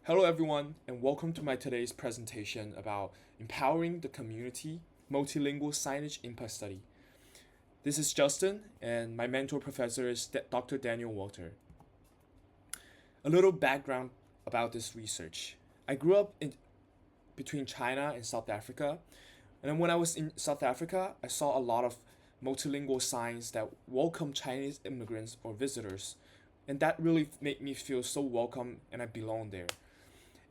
Hello everyone and welcome to my today's presentation about empowering the community multilingual signage impact study. This is Justin and my mentor professor is Dr. Daniel Walter. A little background about this research. I grew up in between China and South Africa, and then when I was in South Africa, I saw a lot of multilingual signs that welcome Chinese immigrants or visitors, and that really made me feel so welcome and I belong there.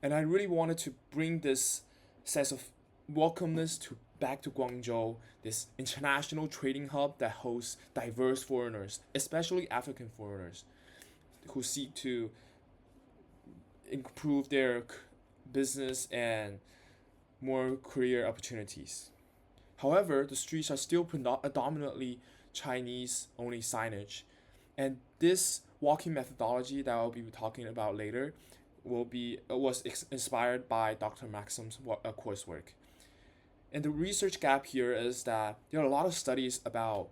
And I really wanted to bring this sense of welcomeness to back to Guangzhou, this international trading hub that hosts diverse foreigners, especially African foreigners, who seek to improve their business and more career opportunities. However, the streets are still predominantly Chinese only signage, and this walking methodology that I'll be talking about later was inspired by Dr. Maxim's coursework. And the research gap here is that there are a lot of studies about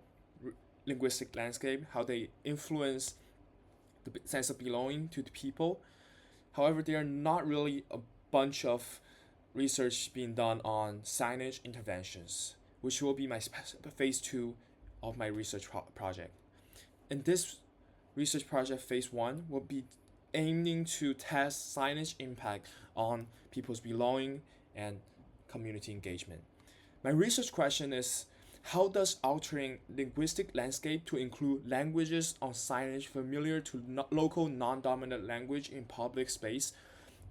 linguistic landscape, how they influence the sense of belonging to the people. However, there are not really a bunch of research being done on signage interventions, which will be my phase two of my research project. In this research project, phase one will be aiming to test signage impact on people's belonging and community engagement. My research question is, how does altering linguistic landscape to include languages on signage familiar to local non-dominant language in public space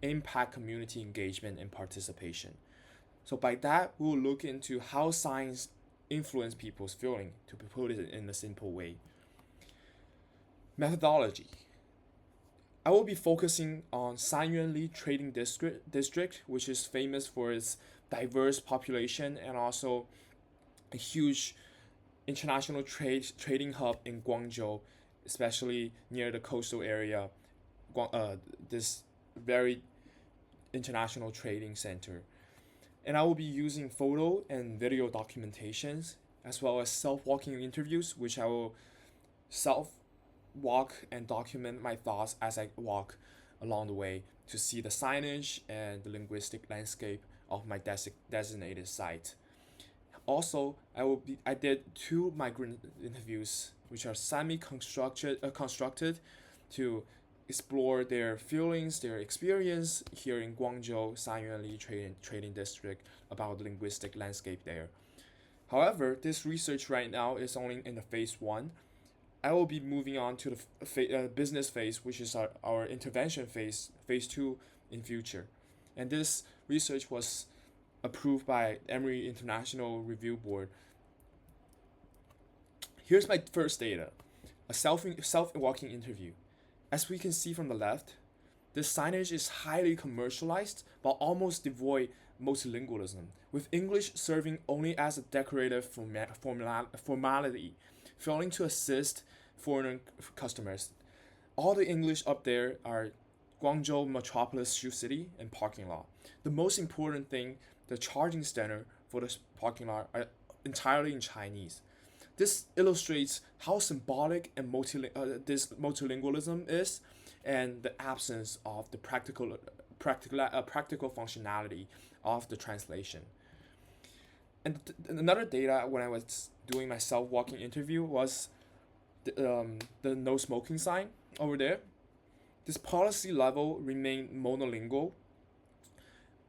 impact community engagement and participation? So by that, we'll look into how signs influence people's feeling, to put it in a simple way. Methodology. I will be focusing on Sanyuanli Trading District, which is famous for its diverse population and also a huge international trading hub in Guangzhou, especially near the coastal area. This very international trading center. And I will be using photo and video documentations as well as self-walking interviews, which I will walk and document my thoughts as I walk along the way to see the signage and the linguistic landscape of my designated site. Also, I did two migrant interviews, which are constructed to explore their feelings, their experience here in Guangzhou, Sanyuanli trading district about the linguistic landscape there. However, this research right now is only in the phase one. I will be moving on to the business phase, which is our intervention phase two in future. And this research was approved by Emory International Review Board. Here's my first data, a self-walking interview. As we can see from the left, this signage is highly commercialized but almost devoid multilingualism, with English serving only as a decorative formality, failing to assist foreign customers. All the English up there are Guangzhou Metropolis Shoe City and parking lot. The most important thing, the charging center for this parking lot are entirely in Chinese. This illustrates how symbolic and this multilingualism is, and the absence of the practical functionality of the translation. And another data when I was doing my self-walking interview was the no smoking sign over there. This policy level remained monolingual,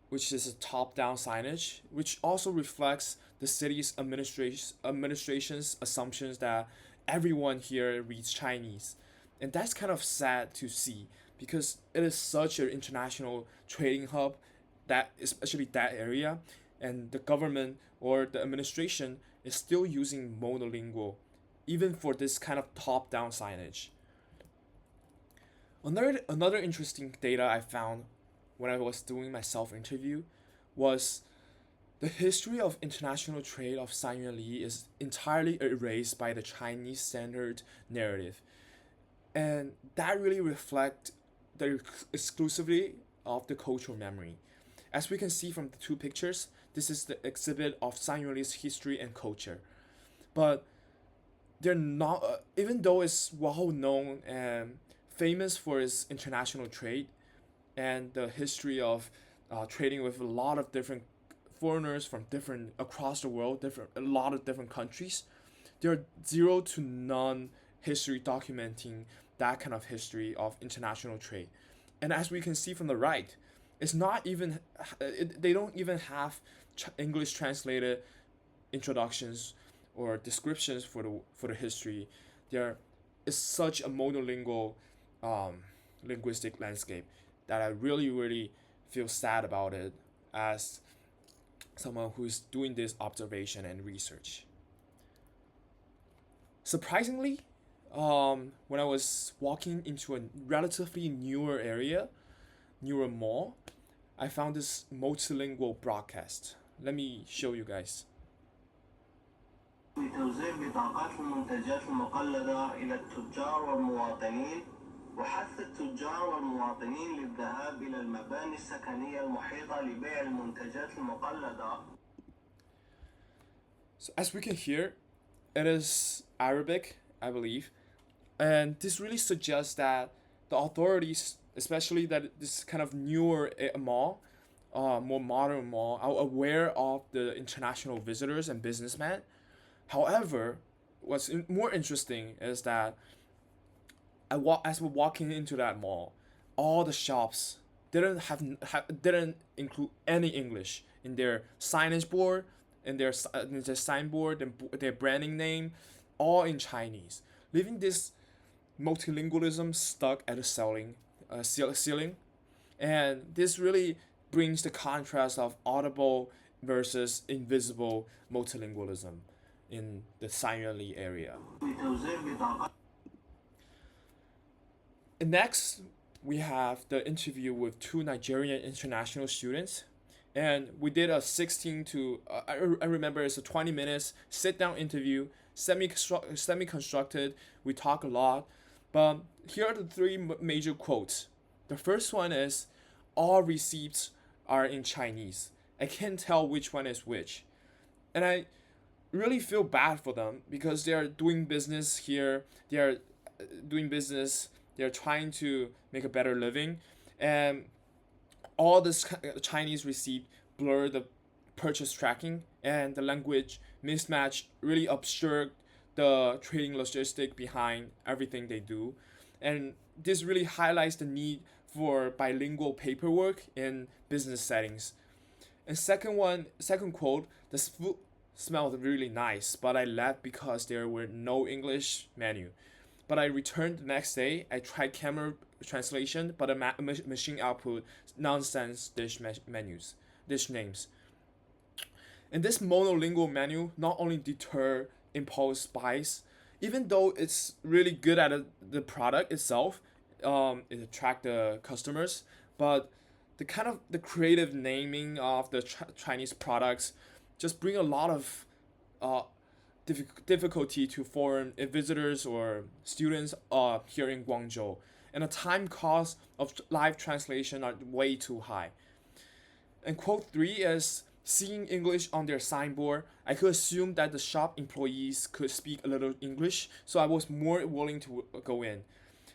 which is a top-down signage, which also reflects the city's administration's assumptions that everyone here reads Chinese. And that's kind of sad to see because it is such an international trading hub, that especially that area, and the government or the administration is still using monolingual even for this kind of top-down signage. Another interesting data I found when I was doing my self-interview was the history of international trade of Sanyuanli is entirely erased by the Chinese standard narrative. And that really reflects the exclusivity of the cultural memory. As we can see from the two pictures, this is the exhibit of Sanyuanli's history and culture. But they're not, even though it's well known and famous for its international trade, and the history of trading with a lot of different foreigners from different across the world, a lot of different countries. There are zero to none history documenting that kind of history of international trade. And as we can see from the right, it's not even they don't even have English translated introductions or descriptions for the history. There is such a monolingual um, linguistic landscape that I really feel sad about it as someone who's doing this observation and research. Surprisingly, when I was walking into a relatively newer mall, I found this multilingual broadcast. Let me show you guys. بتوزيع بطاقات المنتجات المقلدة إلى التجار والمواطنين وحث التجار والمواطنين للذهاب إلى المباني السكنية المحيطة لبيع المنتجات المقلدة. So as we can hear, it is Arabic, I believe, and this really suggests that the authorities, especially that this kind of newer mall, more modern mall, are aware of the international visitors and businessmen. However, what's more interesting is that as we're walking into that mall, all the shops didn't include any English in their signage board, in their signboard, and their branding name, all in Chinese, leaving this multilingualism stuck at the ceiling, and this really brings the contrast of audible versus invisible multilingualism in the Li area. And next, we have the interview with two Nigerian international students. And we did a 16 to, I remember it's a 20 minutes sit down interview, semi constructed. We talk a lot. But here are the three major quotes. The first one is, all receipts are in Chinese. I can't tell which one is which. And I really feel bad for them because they are doing business here. They are doing business. They are trying to make a better living. And all this Chinese receipt blur the purchase tracking, and the language mismatch really obscured the trading logistic behind everything they do. And this really highlights the need for bilingual paperwork in business settings. And second quote, the food smelled really nice, but I left because there were no English menu. But I returned the next day. I tried camera translation, but the machine output nonsense dish names. And this monolingual menu not only deter impulse buys, even though it's really good at the product itself, it attract the customers, but the creative naming of the Chinese products just bring a lot of uh, difficulty to foreign visitors or students here in Guangzhou, and the time cost of live translation are way too high. And quote three is, seeing English on their signboard, I could assume that the shop employees could speak a little English, so I was more willing to go in.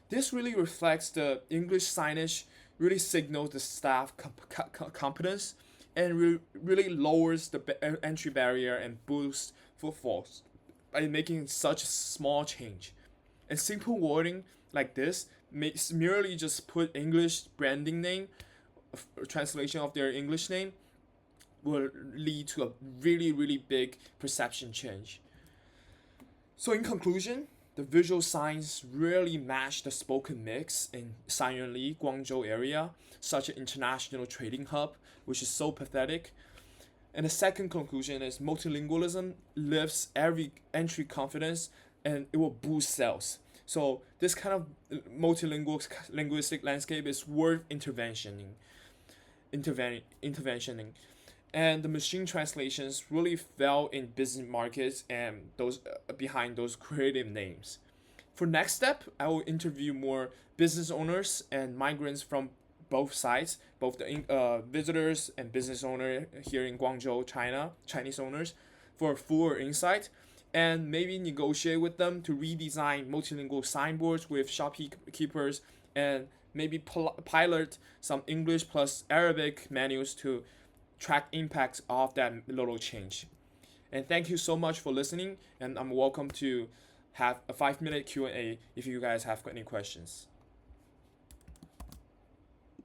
This really reflects the English signage, really signals the staff competence, and really lowers the entry barrier and boosts footfalls by making such a small change. And simple wording like this makes merely just put English branding name, translation of their English name, will lead to a really big perception change. So in conclusion, the visual signs really match the spoken mix in Li, Guangzhou area, such an international trading hub, which is so pathetic. And the second conclusion is multilingualism lifts every entry confidence and it will boost sales. So this kind of multilingual linguistic landscape is worth interventioning. And the machine translations really fell in business markets and those behind those creative names. For next step, I will interview more business owners and migrants from both sides, both the visitors and business owner here in Guangzhou, China, Chinese owners, for fuller insight, and maybe negotiate with them to redesign multilingual signboards with shopkeepers and maybe pilot some English plus Arabic menus to track impacts of that little change. And thank you so much for listening, and I'm welcome to have a 5-minute Q&A if you guys have any questions.